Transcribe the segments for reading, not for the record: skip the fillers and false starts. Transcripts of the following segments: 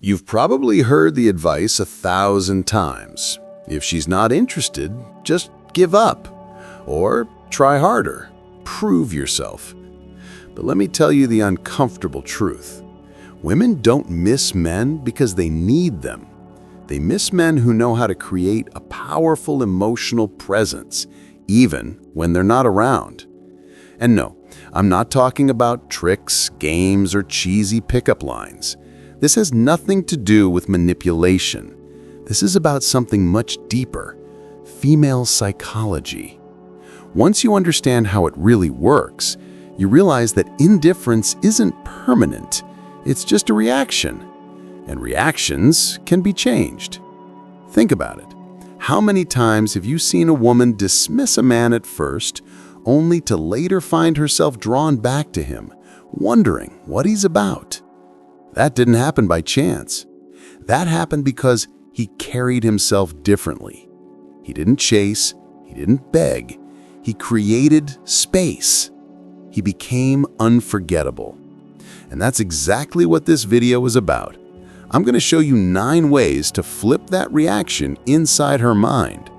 You've probably heard the advice 1,000 times. If she's not interested, just give up. Or try harder. Prove yourself. But let me tell you the uncomfortable truth. Women don't miss men because they need them. They miss men who know how to create a powerful emotional presence, even when they're not around. And no, I'm not talking about tricks, games, or cheesy pickup lines. This has nothing to do with manipulation. This is about something much deeper, female psychology. Once you understand how it really works, you realize that indifference isn't permanent. It's just a reaction. And reactions can be changed. Think about it. How many times have you seen a woman dismiss a man at first, only to later find herself drawn back to him, wondering what he's about? That didn't happen by chance. That happened because he carried himself differently. He didn't chase, he didn't beg, he created space. He became unforgettable. And that's exactly what this video is about. I'm going to show you 9 ways to flip that reaction inside her mind.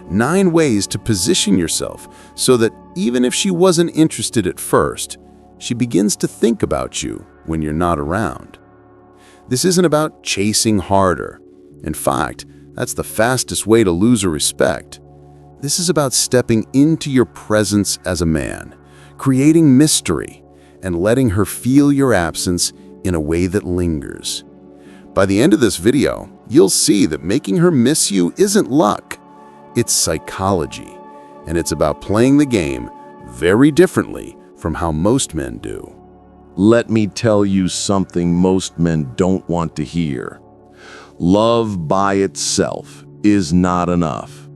9 ways to position yourself so that even if she wasn't interested at first, she begins to think about you when you're not around. This isn't about chasing harder. In fact, that's the fastest way to lose her respect. This is about stepping into your presence as a man, creating mystery, and letting her feel your absence in a way that lingers. By the end of this video, you'll see that making her miss you isn't luck. It's psychology, and it's about playing the game very differently from how most men do. Let me tell you something most men don't want to hear. Love by itself is not enough.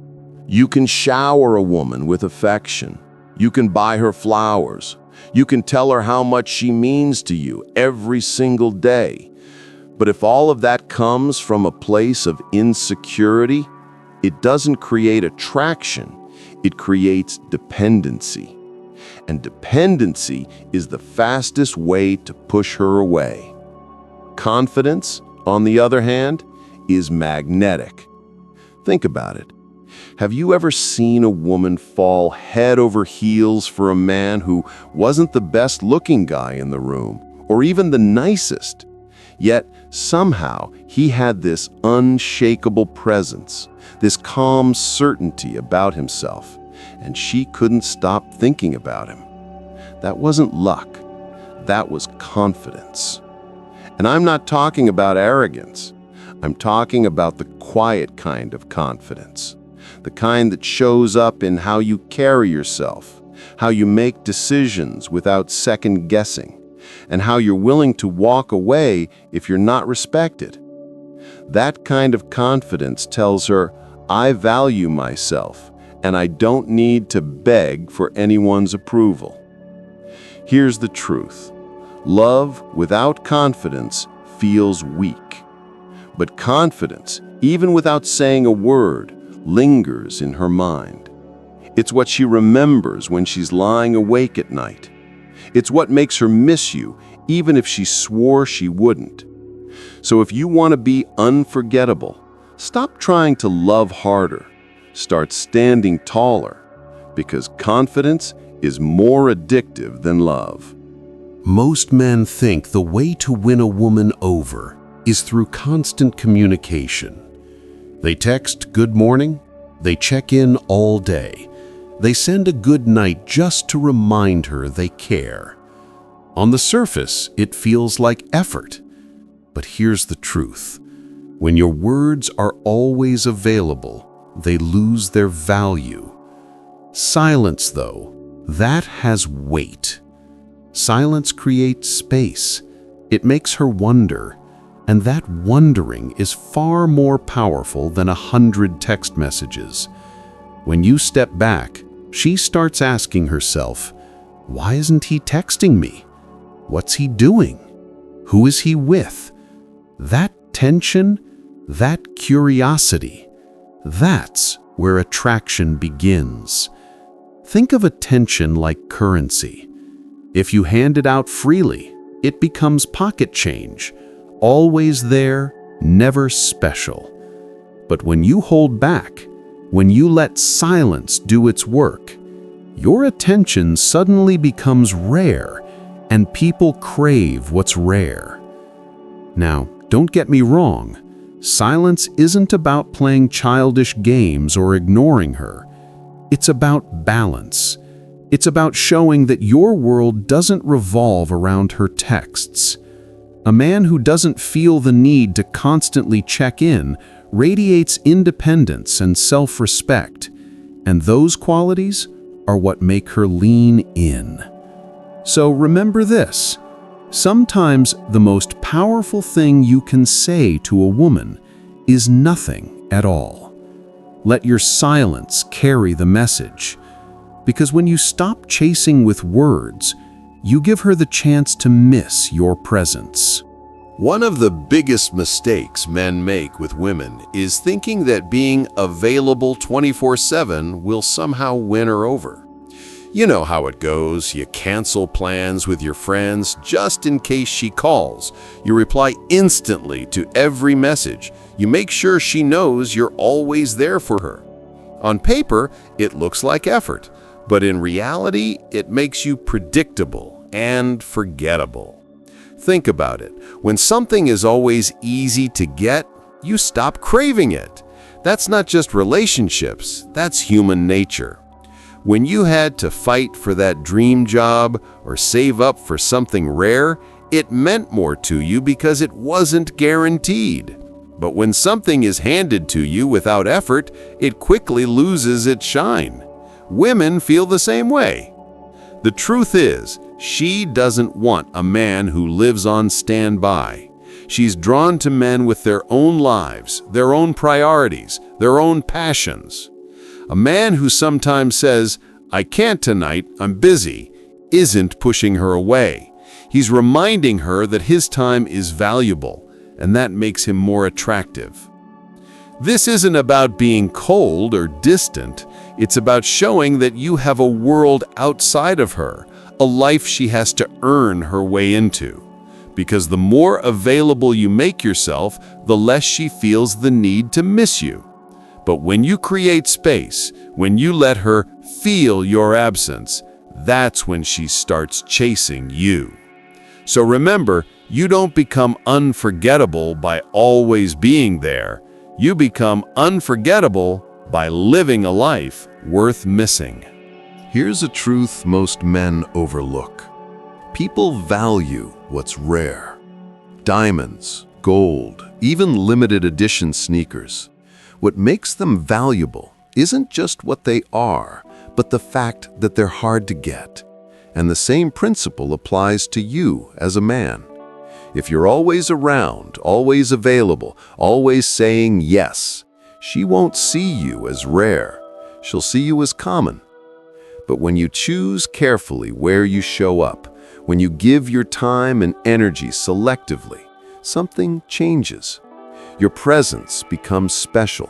You can shower a woman with affection. You can buy her flowers. You can tell her how much she means to you every single day. But if all of that comes from a place of insecurity, it doesn't create attraction. It creates dependency. And dependency is the fastest way to push her away. Confidence, on the other hand, is magnetic. Think about it. Have you ever seen a woman fall head over heels for a man who wasn't the best-looking guy in the room, or even the nicest? Yet, somehow, he had this unshakable presence, this calm certainty about himself, and she couldn't stop thinking about him. That wasn't luck. That was confidence. And I'm not talking about arrogance. I'm talking about the quiet kind of confidence. The kind that shows up in how you carry yourself, how you make decisions without second guessing, and how you're willing to walk away if you're not respected. That kind of confidence tells her, I value myself, and I don't need to beg for anyone's approval. Here's the truth. Love without confidence feels weak. But confidence, even without saying a word, lingers in her mind. It's what she remembers when she's lying awake at night. It's what makes her miss you, even if she swore she wouldn't. So if you want to be unforgettable, stop trying to love harder. Start standing taller, because confidence is more addictive than love. Most men think the way to win a woman over is through constant communication. They text good morning, they check in all day, they send a good night just to remind her they care. On the surface, it feels like effort. But here's the truth. When your words are always available, they lose their value. Silence, though, that has weight. Silence creates space. It makes her wonder, and that wondering is far more powerful than 100 text messages. When you step back, she starts asking herself, why isn't he texting me? What's he doing? Who is he with? That tension, that curiosity, that's where attraction begins. Think of attention like currency. If you hand it out freely, it becomes pocket change, always there, never special. But when you hold back, when you let silence do its work, your attention suddenly becomes rare, and people crave what's rare. Now, don't get me wrong. Silence isn't about playing childish games or ignoring her. It's about balance. It's about showing that your world doesn't revolve around her texts. A man who doesn't feel the need to constantly check in radiates independence and self-respect, and those qualities are what make her lean in. So remember this: sometimes the most powerful thing you can say to a woman is nothing at all. Let your silence carry the message, because when you stop chasing with words, you give her the chance to miss your presence. One of the biggest mistakes men make with women is thinking that being available 24/7 will somehow win her over. You know how it goes. You cancel plans with your friends just in case she calls. You reply instantly to every message. You make sure she knows you're always there for her. On paper, it looks like effort, but in reality, it makes you predictable and forgettable. Think about it. When something is always easy to get, you stop craving it. That's not just relationships, that's human nature. When you had to fight for that dream job or save up for something rare, it meant more to you because it wasn't guaranteed. But when something is handed to you without effort, it quickly loses its shine. Women feel the same way. The truth is, she doesn't want a man who lives on standby. She's drawn to men with their own lives, their own priorities, their own passions. A man who sometimes says, "I can't tonight, I'm busy," isn't pushing her away. He's reminding her that his time is valuable, and that makes him more attractive. This isn't about being cold or distant. It's about showing that you have a world outside of her, a life she has to earn her way into. Because the more available you make yourself, the less she feels the need to miss you. But when you create space, when you let her feel your absence, that's when she starts chasing you. So remember, you don't become unforgettable by always being there. You become unforgettable by living a life worth missing. Here's a truth most men overlook. People value what's rare. Diamonds, gold, even limited edition sneakers. What makes them valuable isn't just what they are, but the fact that they're hard to get. And the same principle applies to you as a man. If you're always around, always available, always saying yes, she won't see you as rare. She'll see you as common. But when you choose carefully where you show up, when you give your time and energy selectively, something changes. Your presence becomes special.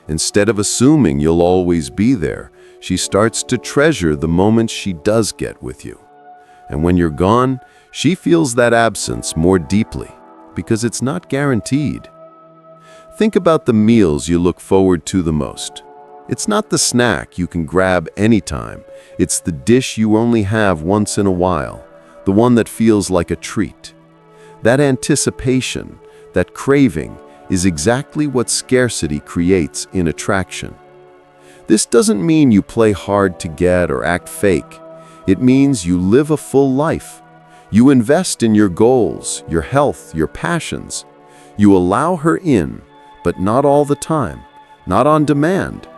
Instead of assuming you'll always be there, she starts to treasure the moments she does get with you. And when you're gone, she feels that absence more deeply, because it's not guaranteed. Think about the meals you look forward to the most. It's not the snack you can grab anytime. It's the dish you only have once in a while, the one that feels like a treat. That anticipation, that craving, is exactly what scarcity creates in attraction. This doesn't mean you play hard to get or act fake. It means you live a full life. You invest in your goals, your health, your passions. You allow her in, but not all the time, not on demand.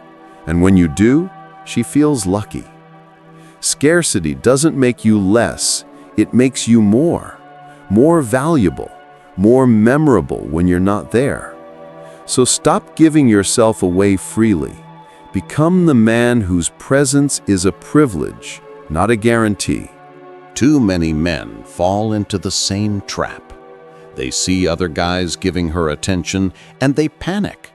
And when you do, she feels lucky. Scarcity doesn't make you less, it makes you more valuable, more memorable when you're not there. So stop giving yourself away freely. Become the man whose presence is a privilege, not a guarantee. Too many men fall into the same trap. They see other guys giving her attention and they panic.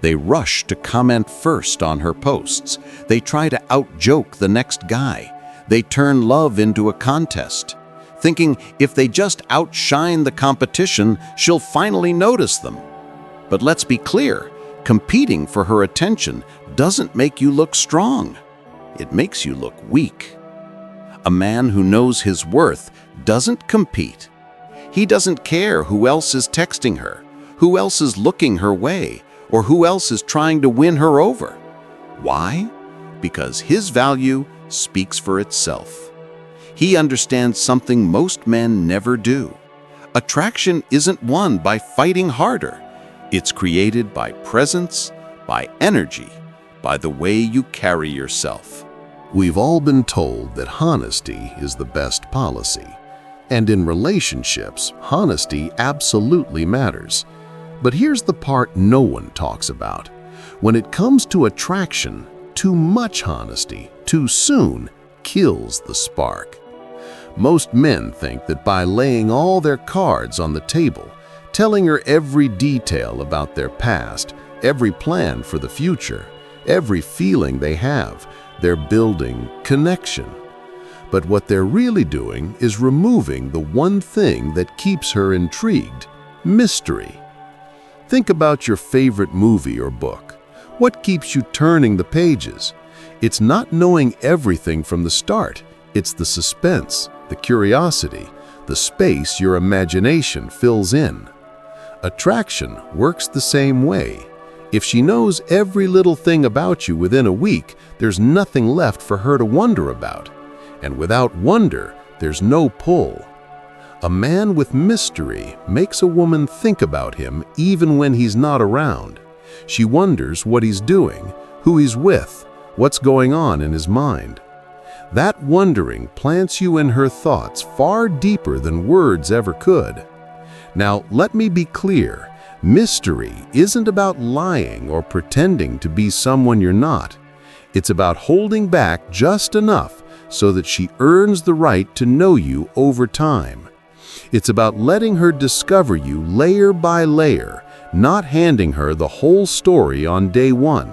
They rush to comment first on her posts. They try to out-joke the next guy. They turn love into a contest. thinking if they just outshine the competition, she'll finally notice them. But let's be clear, competing for her attention doesn't make you look strong. It makes you look weak. A man who knows his worth doesn't compete. He doesn't care who else is texting her, who else is looking her way, or who else is trying to win her over. Why? Because his value speaks for itself. He understands something most men never do. Attraction isn't won by fighting harder. It's created by presence, by energy, by the way you carry yourself. We've all been told that honesty is the best policy. And in relationships, honesty absolutely matters. But here's the part no one talks about. When it comes to attraction, too much honesty, too soon, kills the spark. Most men think that by laying all their cards on the table, telling her every detail about their past, every plan for the future, every feeling they have, they're building connection. But what they're really doing is removing the one thing that keeps her intrigued: mystery. Think about your favorite movie or book. What keeps you turning the pages? It's not knowing everything from the start. It's the suspense, the curiosity, the space your imagination fills in. Attraction works the same way. If she knows every little thing about you within a week, there's nothing left for her to wonder about. And without wonder, there's no pull. A man with mystery makes a woman think about him even when he's not around. She wonders what he's doing, who he's with, what's going on in his mind. That wondering plants you in her thoughts far deeper than words ever could. Now, let me be clear. Mystery isn't about lying or pretending to be someone you're not. It's about holding back just enough so that she earns the right to know you over time. It's about letting her discover you layer by layer, not handing her the whole story on day one.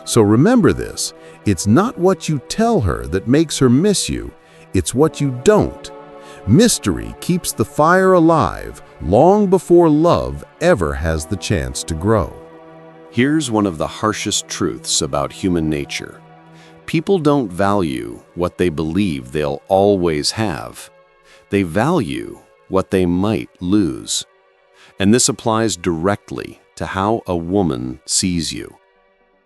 So remember this, it's not what you tell her that makes her miss you, it's what you don't. Mystery keeps the fire alive long before love ever has the chance to grow. Here's one of the harshest truths about human nature. People don't value what they believe they'll always have. They value what they might lose. And this applies directly to how a woman sees you.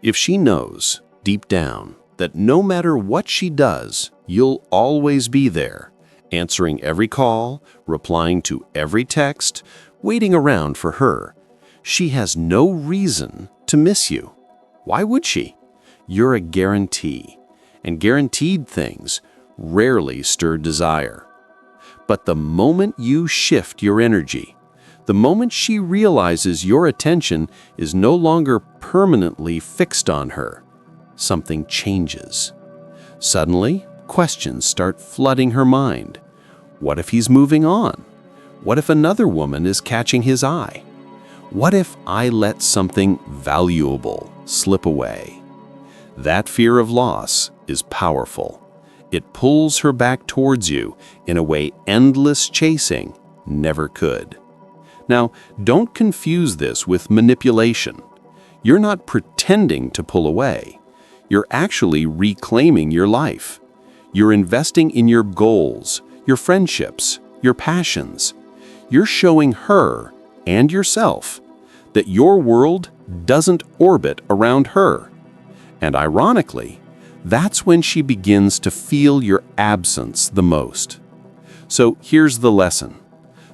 If she knows, deep down, that no matter what she does, you'll always be there, answering every call, replying to every text, waiting around for her, she has no reason to miss you. Why would she? You're a guarantee, and guaranteed things rarely stir desire. But the moment you shift your energy, the moment she realizes your attention is no longer permanently fixed on her, something changes. Suddenly, questions start flooding her mind. What if he's moving on? What if another woman is catching his eye? What if I let something valuable slip away? That fear of loss is powerful. It pulls her back towards you in a way endless chasing never could. Now, don't confuse this with manipulation. You're not pretending to pull away. You're actually reclaiming your life. You're investing in your goals, your friendships, your passions. You're showing her and yourself that your world doesn't orbit around her. And ironically, that's when she begins to feel your absence the most. So here's the lesson.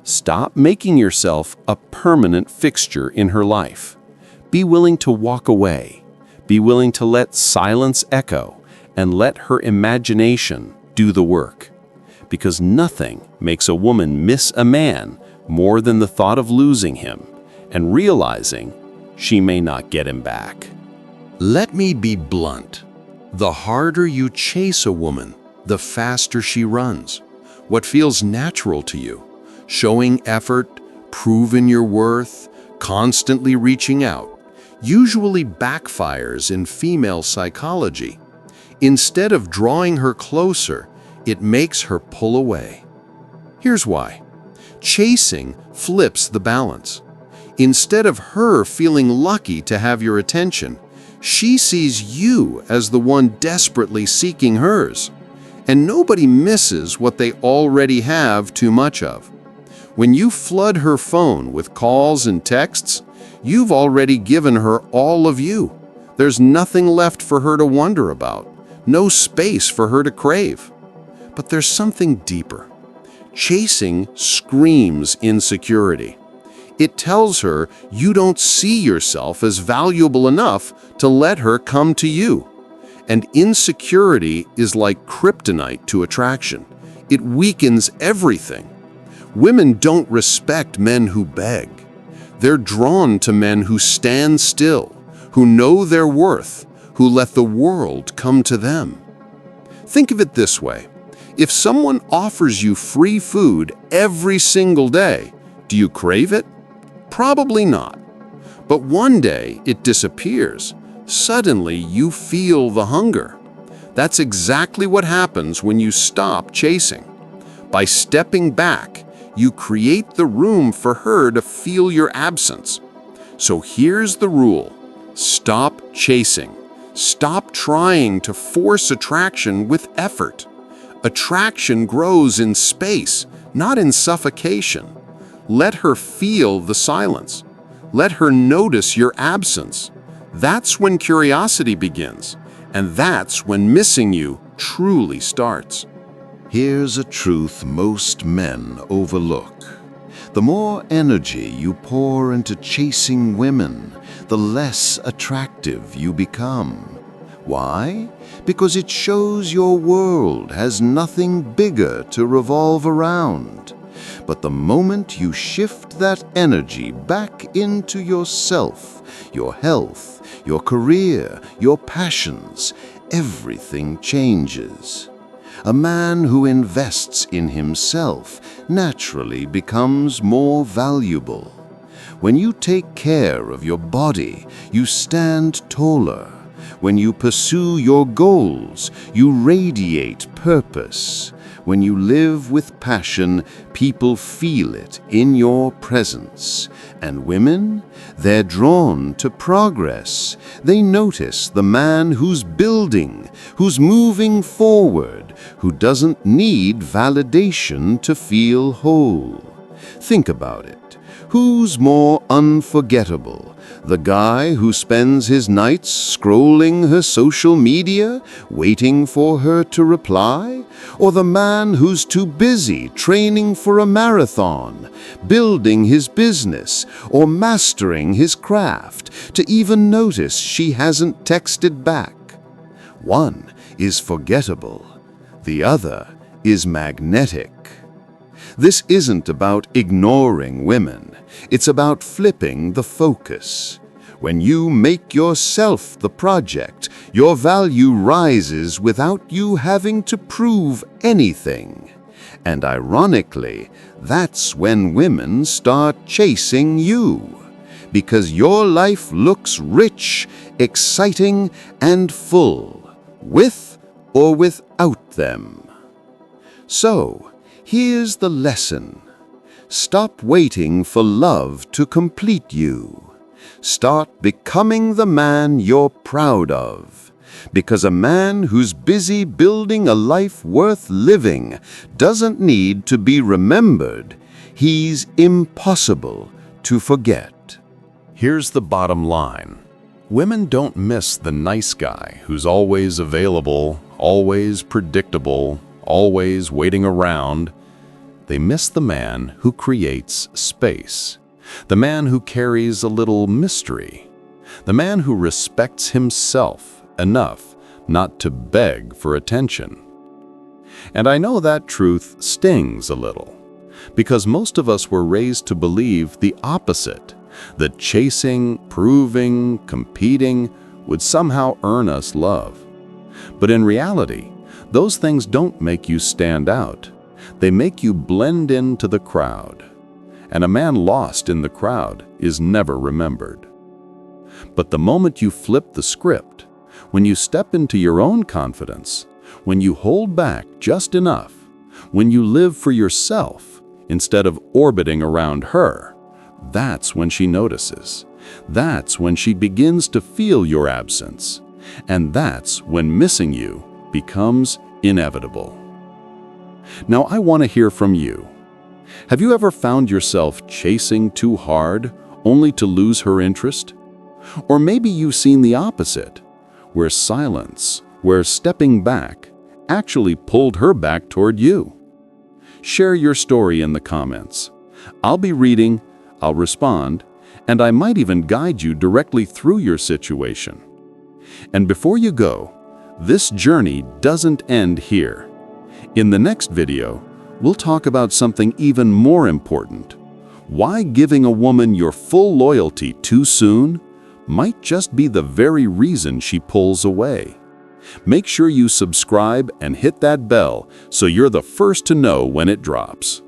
Stop making yourself a permanent fixture in her life. Be willing to walk away. Be willing to let silence echo and let her imagination do the work. Because nothing makes a woman miss a man more than the thought of losing him and realizing she may not get him back. Let me be blunt. The harder you chase a woman, the faster she runs. What feels natural to you, showing effort, proving your worth, constantly reaching out, usually backfires in female psychology. Instead of drawing her closer, it makes her pull away. Here's why. Chasing flips the balance. Instead of her feeling lucky to have your attention, she sees you as the one desperately seeking hers. And nobody misses what they already have too much of. When you flood her phone with calls and texts, you've already given her all of you. There's nothing left for her to wonder about, no space for her to crave. But there's something deeper. Chasing screams insecurity. It tells her you don't see yourself as valuable enough to let her come to you. And insecurity is like kryptonite to attraction. It weakens everything. Women don't respect men who beg. They're drawn to men who stand still, who know their worth, who let the world come to them. Think of it this way. If someone offers you free food every single day, do you crave it? Probably not. But one day it disappears. Suddenly you feel the hunger. That's exactly what happens when you stop chasing. By stepping back, you create the room for her to feel your absence. So here's the rule. Stop chasing. Stop trying to force attraction with effort. Attraction grows in space, not in suffocation. Let her feel the silence. Let her notice your absence. That's when curiosity begins, and that's when missing you truly starts. Here's a truth most men overlook. The more energy you pour into chasing women, the less attractive you become. Why? Because it shows your world has nothing bigger to revolve around. But the moment you shift that energy back into yourself, your health, your career, your passions, everything changes. A man who invests in himself naturally becomes more valuable. When you take care of your body, you stand taller. When you pursue your goals, you radiate purpose. When you live with passion, people feel it in your presence. And women, they're drawn to progress. They notice the man who's building, who's moving forward, who doesn't need validation to feel whole. Think about it. Who's more unforgettable? The guy who spends his nights scrolling her social media, waiting for her to reply? Or the man who's too busy training for a marathon, building his business, or mastering his craft to even notice she hasn't texted back? One is forgettable. The other is magnetic. This isn't about ignoring women. It's about flipping the focus. When you make yourself the project, your value rises without you having to prove anything. And ironically, that's when women start chasing you. Because your life looks rich, exciting, and full, with or without them. So, here's the lesson. Stop waiting for love to complete you. Start becoming the man you're proud of. Because a man who's busy building a life worth living doesn't need to be remembered. He's impossible to forget. Here's the bottom line. Women don't miss the nice guy who's always available, always predictable, always waiting around. They miss the man who creates space, the man who carries a little mystery, the man who respects himself enough not to beg for attention. And I know that truth stings a little, because most of us were raised to believe the opposite, that chasing, proving, competing would somehow earn us love. But in reality, those things don't make you stand out. They make you blend into the crowd. And a man lost in the crowd is never remembered. But the moment you flip the script, when you step into your own confidence, when you hold back just enough, when you live for yourself, instead of orbiting around her, that's when she notices. That's when she begins to feel your absence. And that's when missing you becomes inevitable. Now, I want to hear from you. Have you ever found yourself chasing too hard only to lose her interest? Or maybe you've seen the opposite, where silence, where stepping back, actually pulled her back toward you. Share your story in the comments. I'll be reading, I'll respond, and I might even guide you directly through your situation. And before you go, this journey doesn't end here. In the next video, we'll talk about something even more important. Why giving a woman your full loyalty too soon might just be the very reason she pulls away. Make sure you subscribe and hit that bell so you're the first to know when it drops.